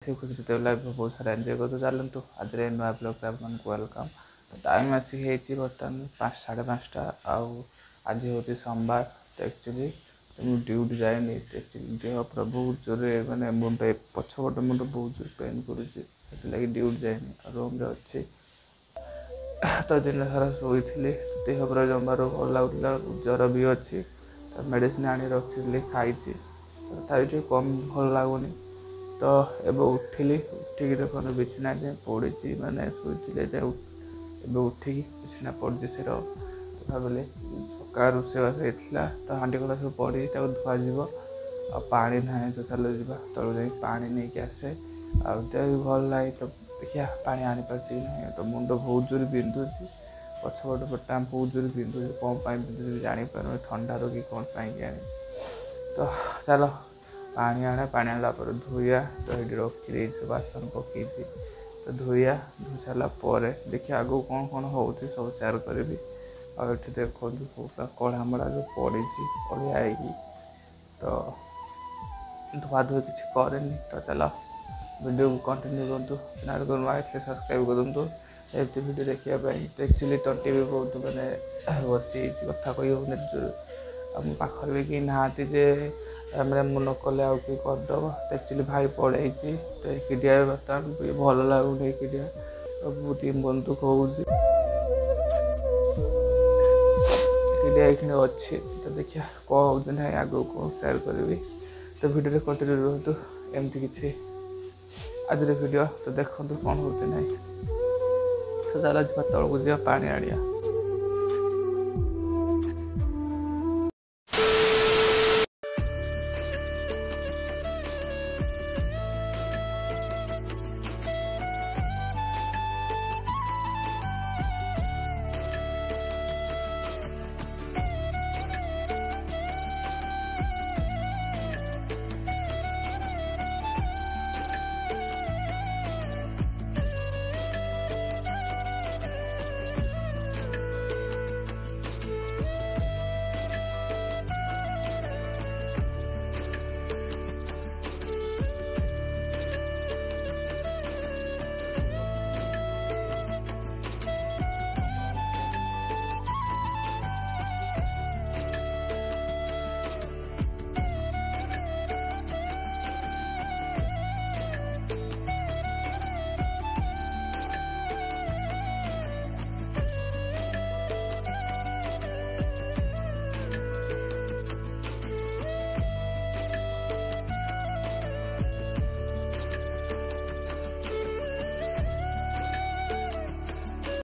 थे खुशी तो लाइफ बहुत सारा एंजॉय करते चलतु आज नुआ ब्लॉग आपको वेलकम। टाइम आसिक बर्तमान 5 साढ़े 5टा आज हूँ सोमवार। तो एक्चुअली मुझे ड्यूटी जाए देह पूरा बहुत जोर मैंने मुंड पछपट मुंड बहुत जोर पेन कर ड्यूटी जाए रूम अच्छी। तो दिन सारा शोई देह पूरा जमार भल लगुला ज्वर भी अच्छी मेडिसिन आनी रखी खाई तथा कम भल लगुनि। तो एबे उठिली उठिक देखो बिछना पड़ी मैंने शोते उठिकी बिछना पड़ी से भाविले सका रोषेबास होता तो हाँडी कला सब पड़ी धुआज आ पानी ना तो चलो जा तलू जा पा नहीं आसे आ देह भी भल लगे। तो देखिए पानी आनी पार्टी ना तो मुंड बहुत जोर बिंधुची पछपट पटा बहुत जोर बिंधुची कौन बिंधुची जापार थंडार कि कौन पाई। तो चलो पानी आने पानी आला धोया तो ये रखी बासन पकई तो धोया धो सारापर देखिए आगू कौन कौन हो सब सेयार करी। और ये देखो पूरा कड़ा मड़ा जो पड़ी पड़िया तो धुआ धुई किसी करेनि। तो चलो वीडियो को कंटिन्यू करूँ चैनल को नुआ सब्सक्राइब करूँ एमती वीडियो देखापी। तो एक्चुअली तंटी भी बहुत मैंने बसी कथा कही हो पाखर भी कि नहाती जे मैंने मन कले आउ कि करदेव। तो एक्चुअली भाई पड़े तो एकिटिया बर्तमान भल लगुन एकिटिया तो बहुत मन दुख हो अच्छी। तो देखिए कौन हो ना आगे कौन सेयार करी। तो वीडियो कंटिन्यू रुहतु एमती किसी आज वीडियो तो देखो कौन हो ना। तो चलो तलू जा पा आनिया।